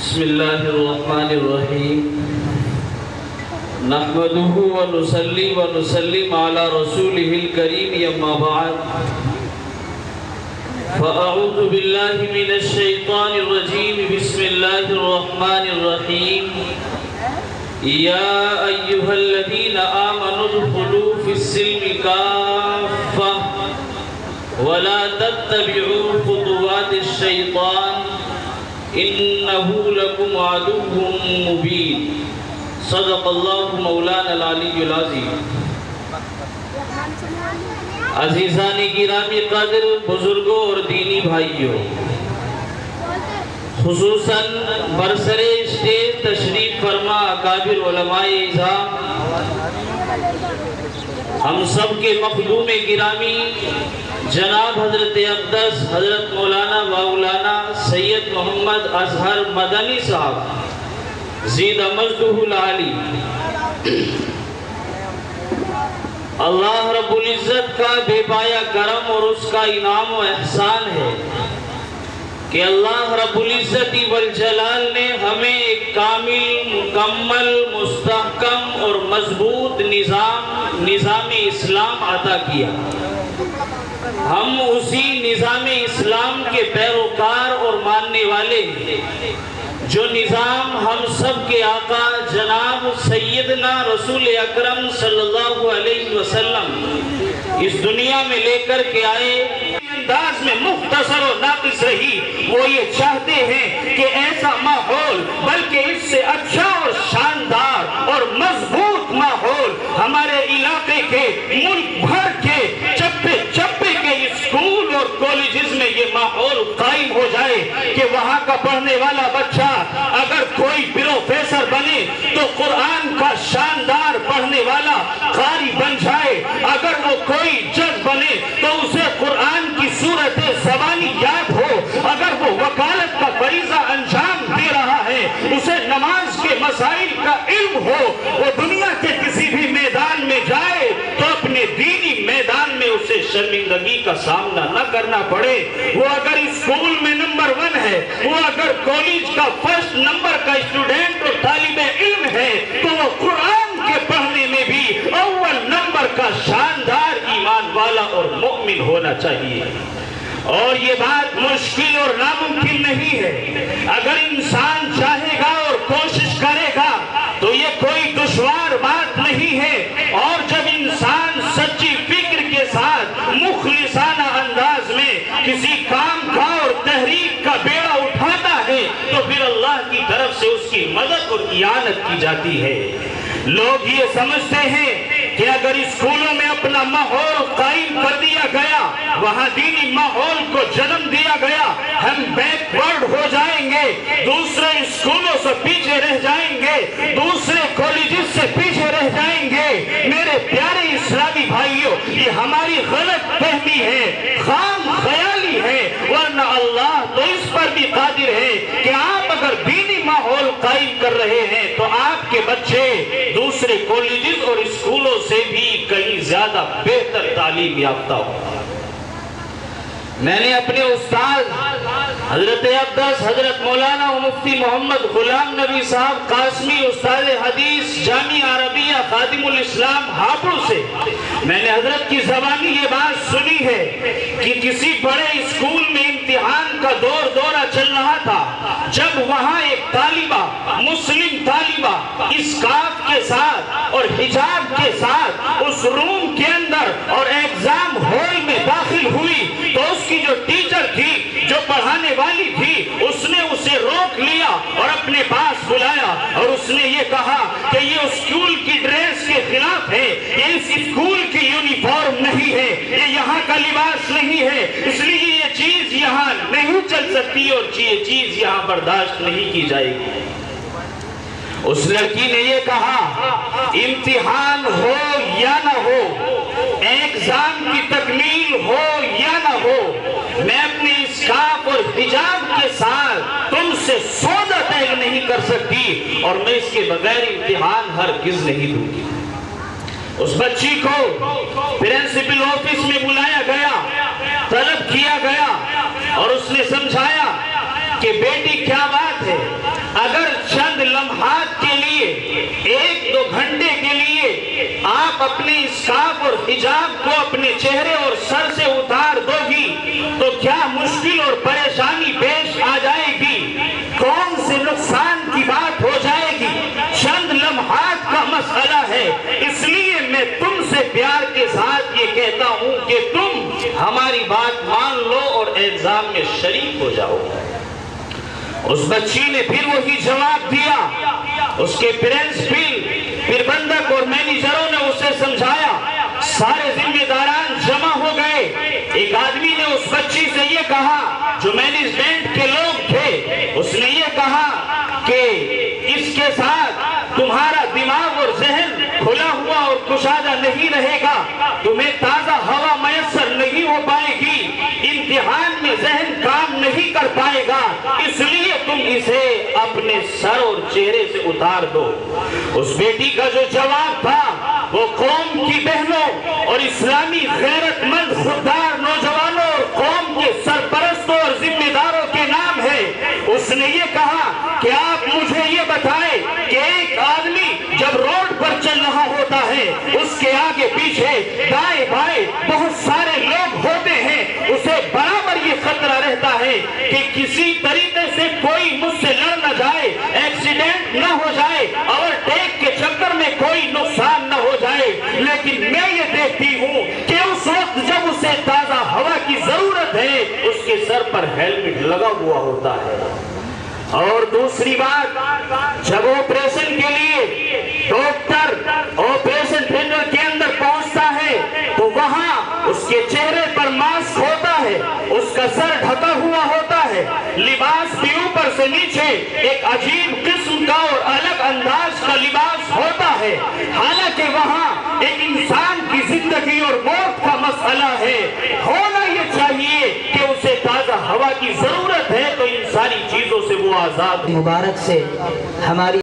بسم الله الرحمن الرحيم نحمده ونصلي ونسلم على رسوله الكريم أما بعد فأعوذ بالله من الشيطان الرجيم بسم الله الرحمن الرحيم يا أيها الذين آمنوا ادخلوا في السلم كافة ولا تتبعوا خطوات الشيطان إنه لكم عدو مبين صدق الله مولانا العلی العظیم۔ عزیزان گرامی قادر بزرگوں اور دینی بھائیوں، خصوصاً برسر اسٹیج تشریف فرما اکابر علماء اعظام، ہم سب کے مخدوم گرامی جناب حضرت اقدس حضرت مولانا مولانا سید محمد اظہر مدنی صاحب زید مجدہ العالی، اللہ رب العزت کا بے پایا کرم اور اس کا انعام و احسان ہے کہ اللہ رب العزت والجلال نے ہمیں ایک کامل مکمل مستحکم اور مضبوط نظام اسلام عطا کیا۔ ہم اسی نظام اسلام کے پیروکار اور ماننے والے ہیں جو نظام ہم سب کے آقا جناب سیدنا رسول اکرم صلی اللہ علیہ وسلم اس دنیا میں لے کر کے آئے، انداز میں مختصر و ناقص رہی۔ وہ یہ چاہتے ہیں کہ ایسا ماحول بلکہ اس سے اچھا اور شاندار اور مضبوط ماحول ہمارے علاقے کے ملک بھر کے چپے چپے کے اسکول اور کالجز میں یہ ماحول قائم ہو جائے کہ وہاں کا پڑھنے والا بچہ اگر کوئی پروفیسر بنے تو قرآن کا شاندار پڑھنے والا قاری بن جائے، اگر وہ کوئی جج بنے تو اسے قرآن کی صورت زبانی یاد ہو، اگر وہ وکالت کا فریضہ انجام دے رہا ہے اسے نماز کے مسائل کا علم ہو، وہ دنیا کے کسی بھی میدان میں جائے تو اپنے دینی میدان میں اسے شرمندگی کا سامنا نہ کرنا پڑے۔ وہ اگر اسکول میں نمبر 1 ہے، وہ اگر کالج کا فرسٹ نمبر کا اسٹوڈنٹ اور طالب علم ہے تو وہ قرآن کے پڑھنے میں بھی اول نمبر کا شاندار ایمان والا اور مؤمن ہونا چاہیے۔ اور یہ بات مشکل اور ناممکن نہیں ہے، اگر انسان چاہے گا اور کوشش کرے گا تو یہ کوئی دشوار بات نہیں ہے۔ اور جب انسان سچی فکر کے ساتھ مخلصانہ انداز میں کسی کام کا اور تحریک کا بیڑا اٹھاتا ہے تو پھر اللہ کی طرف سے اس کی مدد اور اعانت کی جاتی ہے۔ لوگ یہ سمجھتے ہیں کہ اگر اسکولوں میں اپنا ماحول قائم کر دیا گیا، وہاں دینی ماحول کو جنم دیا گیا، ہم بیک ورڈ ہو جائیں گے، دوسرے اسکولوں سے پیچھے رہ جائیں گے، دوسرے کالجز سے پیچھے رہ جائیں گے۔ میرے پیارے اسلامی بھائیوں، یہ ہماری غلط فہمی ہے، خام خیالی ہے، ورنہ اللہ تو اس پر بھی قادر ہے کہ آپ اگر دینی ماحول قائم کر رہے ہیں تو آپ کے بچے دوسرے کالجز اور اسکولوں سے بھی کہیں زیادہ بہتر تعلیم یافتہ ہو۔ میں نے اپنے استاد حضرت اقدس حضرت مولانا مفتی محمد غلام نبی صاحب قاسمی استاد حدیث جامعہ عربیہ خادم الاسلام ہاپڑ سے میں نے حضرت کی زبانی یہ بات سنی ہے کہ کسی بڑے اسکول میں امتحان کا دورہ چل رہا تھا، جب وہاں ایک طالبہ مسلم طالبہ اسکارف کے ساتھ اور حجاب کے ساتھ اس روم کے اندر اور ایگزام ہال میں داخل ہوئی تو اس کی جو ٹیچر تھی، جو پڑھانے والی تھی، اس نے اسے روک لیا اور اپنے پاس بلایا اور اس نے یہ کہا کہ یہ اسکول کی ڈریس کے خلاف ہے، یہ اس اسکول کی یونیفارم نہیں ہے، یہ یہاں کا لباس نہیں ہے، اس لیے یہ چیز یہاں نہیں چل سکتی اور یہ چیز یہاں برداشت نہیں کی جائے گی۔ اس لڑکی نے یہ کہا امتحان ہو یا نہ ہو، ایگزام کی تکمیل ہو یا نہ ہو، میں اپنے اسکارف اور حجاب کے ساتھ تم سے سودا طے نہیں کر سکتی اور میں اس کے بغیر امتحان ہرگز نہیں دوں گی۔ اس بچی کو پرنسپل آفس میں بلایا گیا، طلب کیا گیا اور اس نے سمجھایا کہ بیٹی کیا بات ہے، اگر چند لمحات کے لیے، ایک دو گھنٹے کے لیے آپ اپنے اسکارف اور حجاب کو اپنے چہرے اور سر سے اتار دو گی تو کیا مشکل اور پریشانی پیش آ جائے گی، کون سے نقصان کی بات ہو جائے گی، چند لمحات کا مسئلہ ہے۔ اس لیے میں تم سے پیار کے ساتھ یہ کہتا ہوں کہ تم ہماری بات مان لو اور الزام میں شریک ہو جاؤ۔ اس بچی نے پھر وہی جواب دیا۔ اس کے پرنسپل، پھر بندک اور مینیجروں نے اسے سمجھایا، سارے ذمہ داران جمع ہو گئے۔ ایک آدمی نے اس بچی سے یہ کہا جو مینجمنٹ کے لوگ تھے، اس نے یہ کہا کہ اس کے ساتھ تمہارا دماغ اور ذہن کھلا ہوا اور کشادہ نہیں رہے گا، تمہیں تازہ ہوا میسر نہیں ہو پائے گی، امتحان میں ذہن کام نہیں کر پائے گا، اس لیے تم اسے اپنے سر اور چہرے سے اتار دو۔ اس بیٹی کا جو جواب تھا وہ قوم کی بہنوں اور اسلامی غیرت مند خوددار نوجوانوں اور قوم کے سرپرستوں اور ذمہ داروں کے نام ہے۔ اس نے یہ کہا کہ آپ مجھے یہ بتائیں کہ ایک آدمی جب روڈ پر چل رہا ہوتا ہے، اس کے آگے پیچھے دائیں بائیں بہت سارے لوگ ہوتے ہیں، اسے برابر یہ خطرہ رہتا ہے کہ کسی طریقے سے کوئی مجھ سے لڑ نہ جائے، ایکسیڈنٹ نہ ہو جائے، اوورٹیک کے چکر میں کوئی نقصان نہ ہو جائے، لیکن میں یہ دیکھتی ہوں کہ اس وقت جب اسے تازہ ہوا کی ضرورت ہے اس کے سر پر ہیلمٹ لگا ہوا ہوتا ہے۔ اور دوسری بات، جب آپریشن کے لیے ڈاکٹر آپریشن تھیٹر کے اندر پہنچتا ہے تو وہاں اس کے چہرے پر ماسک ہوتا ہے، اس کا سر ڈھکا ہوا ہوتا ہے، لباس بھی اوپر سے نیچے ایک عجیب قسم کا اور الگ انداز کا لباس ہوتا ہے، حالانکہ وہاں ایک انسان کی زندگی اور موت کا مسئلہ ہے۔ ہونا یہ چاہیے کہ اسے تازہ ہوا کی ضرورت ہے تو ان ساری چیزوں سے وہ آزاد۔ مبارک سے ہماری